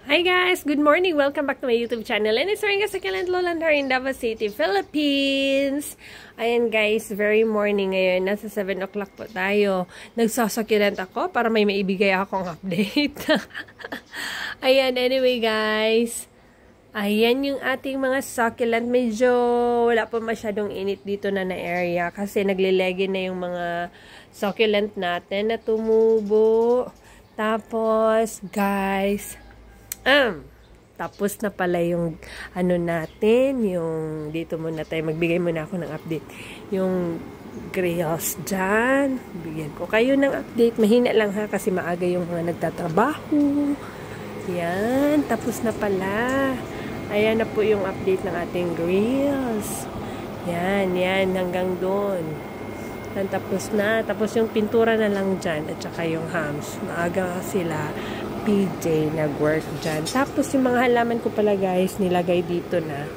Hi guys! Good morning! Welcome back to my YouTube channel. And it's Ringa Succulent Lolandar in Davao City, Philippines. Ayan guys, very morning ngayon. Nasa 7 o'clock po tayo. Nagsasakulent ako para may maibigay akong update. Ayan, anyway guys. Ayan yung ating mga succulent. Medyo wala pa masyadong init dito na area kasi naglilegi na yung mga succulent natin na tumubo. Tapos, guys, tapos na pala yung ano natin, yung dito muna tayo, magbigay muna ako ng update. Yung grills dyan, bigyan ko kayo ng update. Mahina lang ha, kasi maaga yung mga nagtatrabaho. Yan, tapos na pala. Ayan na po yung update ng ating grills. Yan, hanggang doon. Tapos na. Tapos yung pintura na lang dyan, at saka yung hams. Maaga sila. PJ nag-work dyan. Tapos yung mga halaman ko pala guys, nilagay dito na.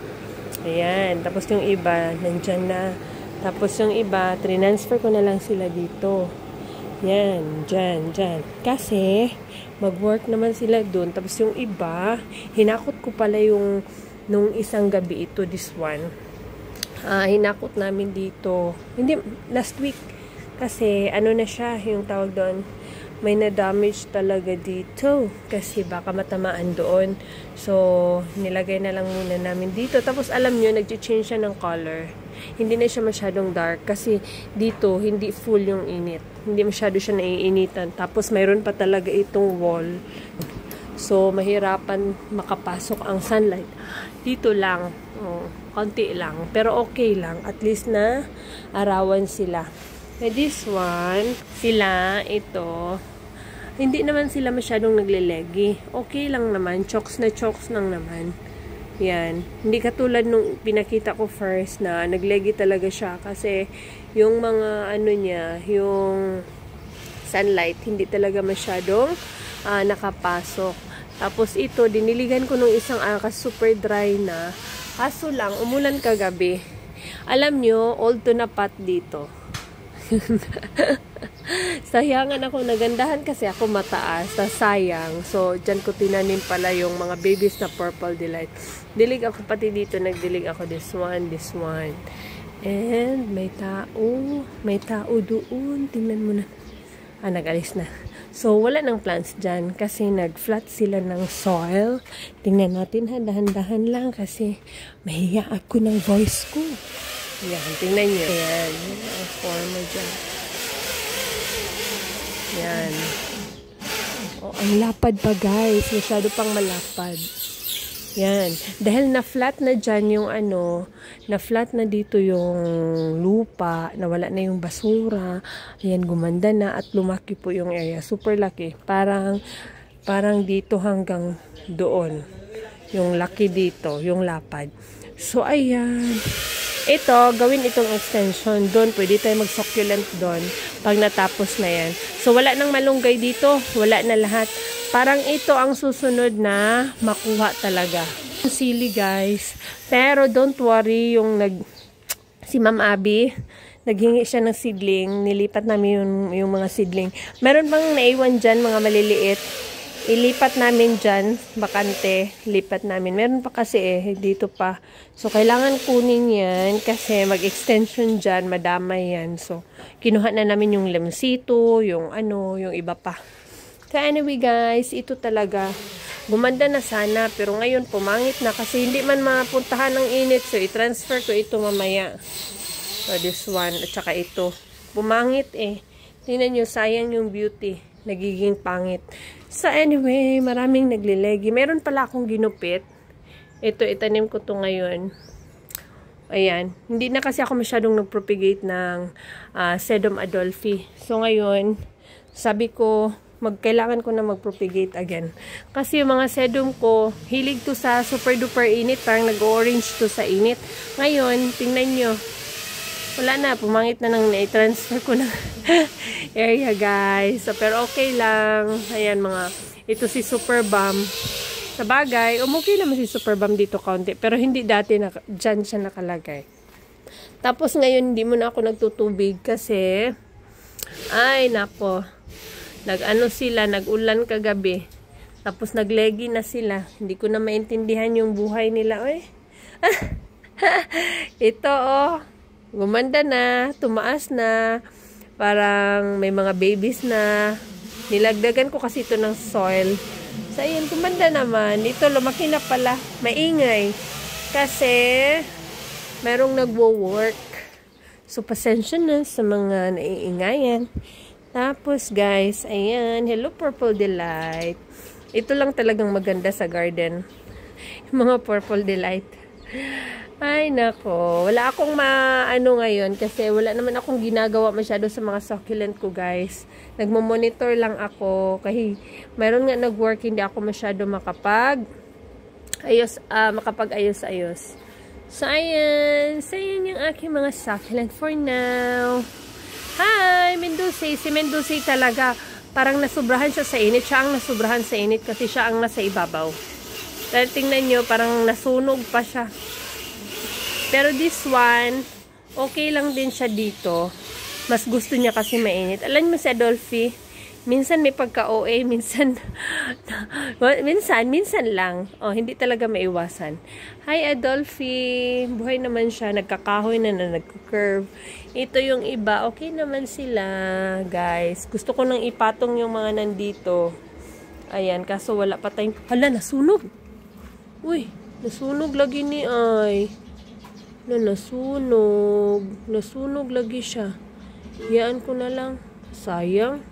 Ayan. Tapos yung iba, nandyan na. Tapos yung iba, transfer ko na lang sila dito. Yan. Dyan. Kasi, mag-work naman sila dun. Tapos yung iba, hinakot ko pala yung nung isang gabi ito, this one. Hinakot namin dito. Hindi, last week. Kasi, ano na siya, yung tawag doon, may na-damage talaga dito kasi baka matamaan doon. So, nilagay na lang muna namin dito. Tapos, alam nyo, nag-change siya ng color. Hindi na siya masyadong dark kasi dito, hindi full yung init. Hindi masyado siya naiinitan. Tapos, mayroon pa talaga itong wall. So, mahirapan makapasok ang sunlight. Dito lang. Konti lang. Pero okay lang. At least na arawan sila. This one, sila, ito, hindi naman sila masyadong naglelegi. Okay lang naman. Chokes lang naman. Yan. Hindi katulad nung pinakita ko first na naglegi talaga siya. Kasi yung mga ano niya, yung sunlight, hindi talaga masyadong nakapasok. Tapos ito, diniligan ko nung isang araw super dry na. Kaso lang, umulan kagabi. Alam nyo, old to na pot dito. Sayangan ako, nagandahan kasi ako mataas, sayang. So, dyan ko tinanim pala yung mga babies na purple delight. Dilig ako pati dito, nagdilig ako this one. And may tao doon. Tingnan mo na. Nag-alis na. So, wala ng plants dyan kasi nag-flat sila ng soil. Tingnan natin ha, dahan-dahan lang kasi mahiya ako ng voice ko. Yan, tingnan nyo. Yan, ang forma dyan. Yan. Ang lapad pa guys. Masyado pang malapad. Yan. Dahil na-flat na dyan yung na-flat na dito yung lupa, nawala na yung basura. Ayan, gumanda na at lumaki po yung area. Super laki. Parang dito hanggang doon. Yung laki dito, yung lapad. So, ayan. Ito, gawin itong extension. Doon, pwede tayo mag-succulent doon pag natapos na yan. So, wala nang malunggay dito. Wala na lahat. Parang ito ang susunod na makuha talaga. Sili, guys. Pero, don't worry, si Ma'am Abby, naghingi siya ng seedling. Nilipat namin yung mga seedling. Meron bang naiwan dyan, mga maliliit? Ilipat namin dyan, bakante, lipat namin. Meron pa kasi dito pa. So, kailangan kunin yan kasi mag-extension dyan, madamay yan. So, kinuha na namin yung lemsito, yung iba pa. So, anyway guys, ito talaga. Gumanda na sana, pero ngayon pumangit na kasi hindi man mapuntahan ng init. So, i-transfer ko ito mamaya. So, this one, at saka ito. Pumangit Tingnan nyo, sayang yung beauty. Nagiging pangit. So, anyway, maraming naglilegi. Meron pala akong ginupit. Ito, itanim ko to ngayon. Ayan. Hindi na kasi ako masyadong nag-propagate ng Sedum Adolphi. So, ngayon, sabi ko, kailangan ko na mag-propagate again. Kasi yung mga sedum ko, hilig to sa super duper init. Parang nag-orange to sa init. Ngayon, tingnan nyo. Wala na, pumangit na nang na-transfer ko ng area guys. So, pero okay lang. Ayan ito si Super Balm. Sa bagay, okay naman si Super Balm dito kaunti. Pero hindi dati, dyan siya nakalagay. Tapos ngayon, hindi mo na ako nagtutubig kasi, ay nako, nag-ulan kagabi. Tapos naglegi na sila. Hindi ko na maintindihan yung buhay nila. Oy. Ito oh. Gumanda na. Tumaas na. Parang may mga babies na. Nilagdagan ko kasi ito ng soil. So, ayun, gumanda naman. Ito, lumaki na pala. Maingay. Kasi, merong nagwo-work. So, pasensya na sa mga naiingayan. Tapos, guys, ayan. Hello, Purple Delight. Ito lang talagang maganda sa garden. Yung mga Purple Delight. Ay, nako. Wala akong maano ngayon kasi wala naman akong ginagawa masyado sa mga succulent ko, guys. Nagmo-monitor lang ako. Kasi mayroon nga nag-work, hindi ako masyado makapag-ayos-ayos. So, ayan. So, ayan yung aking mga succulent for now. Hi, Mendoza. Si Mendoza talaga, parang nasubrahan siya sa init. Siya ang nasubrahan sa init kasi siya ang nasa ibabaw. Dahil tingnan nyo, parang nasunog pa siya. Pero this one, okay lang din siya dito. Mas gusto niya kasi mainit. Alam mo si Adolfie, minsan may pagka-OA, minsan lang. Oh, hindi talaga maiwasan. Hi Adolfie, buhay naman siya, nagkakahoy na nagka-curve. Ito yung iba, okay naman sila, guys. Gusto ko nang ipatong yung mga nandito. Ayan, kaso wala pa tayong... Hala, nasunog! Uy, nasunog lagi ni Ay. Nasunog lagi siya. Hiyaan ko na lang. Sayang.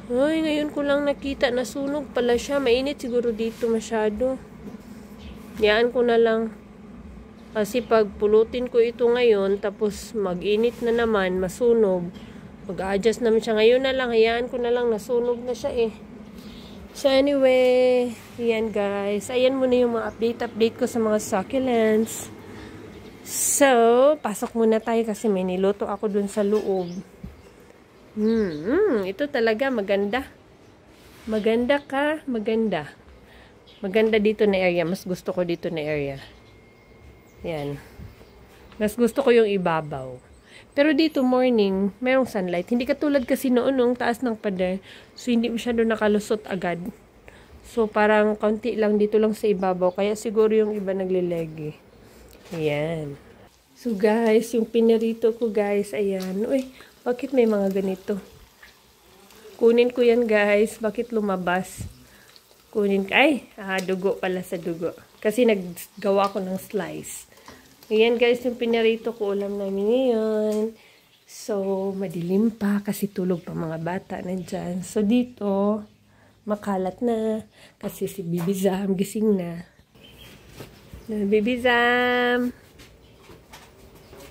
Ay, ngayon ko lang nakita. Nasunog pala siya. Mainit siguro dito masyado. Hiyaan ko na lang. Kasi pag pulutin ko ito ngayon, tapos mag-init na naman, masunog. Mag-adjust naman siya. Ngayon na lang, hiyaan ko na lang. Nasunog na siya eh. So anyway, yan guys. Ayan muna yung mga update ko sa mga succulents. So, pasok muna tayo kasi may niluto ako dun sa loob. Ito talaga maganda. Maganda ka, maganda. Maganda dito na area. Mas gusto ko dito na area. Yan. Mas gusto ko yung ibabaw. Pero dito morning, merong sunlight. Hindi katulad kasi noon nung taas ng pader. So, hindi masyado nakalusot agad. So, parang konti lang dito lang sa ibabaw. Kaya siguro yung iba naglilegi. Ayan. So, guys, yung pinarito ko, guys, ayan. Uy, bakit may mga ganito? Kunin ko yan, guys. Bakit lumabas? Kunin ko. Ay, dugo pala sa dugo. Kasi naggawa ko ng slice. Ayan guys, yung pinarito ko ulam namin ngayon. So, madilim pa kasi tulog pa mga bata nandyan. So, dito, makalat na. Kasi si Bibi Zam gising na. Bibi Zam.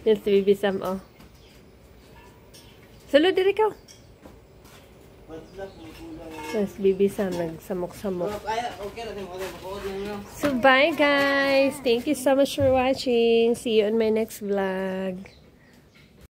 Yan si Bibi Zam, oh. Salud, diri ka. Mas Bibi Sam nagsamok-samok. So bye guys. Thank you so much for watching. See you on my next vlog.